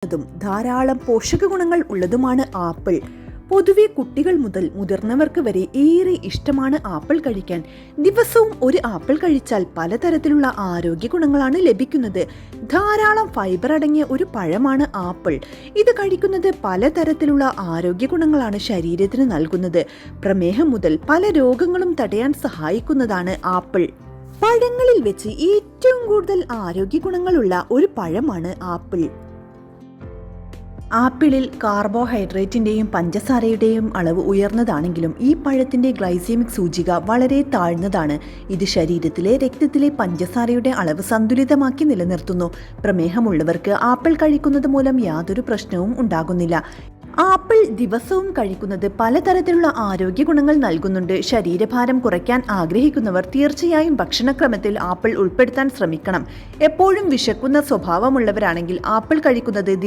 രുചിയുള്ളതും ധാരാളം പോഷക ഗുണങ്ങൾ ഉള്ളതുമാണ് ആപ്പിൾ. പൊതുവെ കുട്ടികൾ മുതൽ മുതിർന്നവർക്ക് വരെ ഏറെ ഇഷ്ടമാണ് ആപ്പിൾ കഴിക്കാൻ. ദിവസവും ഒരു ആപ്പിൾ കഴിച്ചാൽ പലതരത്തിലുള്ള ആരോഗ്യ ഗുണങ്ങളാണ് ലഭിക്കുന്നത്. ധാരാളം ഫൈബർ അടങ്ങിയ ഒരു പഴമാണ് ആപ്പിൾ. ഇത് കഴിക്കുന്നത് പലതരത്തിലുള്ള ആരോഗ്യ ഗുണങ്ങളാണ് ശരീരത്തിന് നൽകുന്നത്. പ്രമേഹം മുതൽ പല രോഗങ്ങളും തടയാൻ സഹായിക്കുന്നതാണ് ആപ്പിൾ. പഴങ്ങളിൽ വെച്ച് ഏറ്റവും കൂടുതൽ ആരോഗ്യ ഗുണങ്ങളുള്ള ഒരു പഴമാണ് ആപ്പിൾ. ആപ്പിളിൽ കാർബോഹൈഡ്രേറ്റിന്റെയും പഞ്ചസാരയുടെയും അളവ് ഉയർന്നതാണെങ്കിലും ഈ പഴത്തിന്റെ ഗ്ലൈസെമിക് സൂചിക വളരെ താഴ്ന്നതാണ്. ഇത് ശരീരത്തിലെ രക്തത്തിലെ പഞ്ചസാരയുടെ അളവ് സന്തുലിതമാക്കി നിലനിർത്തുന്നു. പ്രമേഹമുള്ളവർക്ക് ആപ്പിൾ കഴിക്കുന്നത് മൂലം യാതൊരു പ്രശ്നവും ഉണ്ടാകുന്നില്ല. ആപ്പിൾ ദിവസവും കഴിക്കുന്നത് പലതരത്തിലുള്ള ആരോഗ്യ ഗുണങ്ങൾ നൽകുന്നുണ്ട്. ശരീരഭാരം കുറയ്ക്കാൻ ആഗ്രഹിക്കുന്നവർ തീർച്ചയായും ഭക്ഷണക്രമത്തിൽ ആപ്പിൾ ഉൾപ്പെടുത്താൻ ശ്രമിക്കണം. എപ്പോഴും വിശക്കുന്ന സ്വഭാവമുള്ളവരാണെങ്കിൽ ആപ്പിൾ കഴിക്കുന്നത്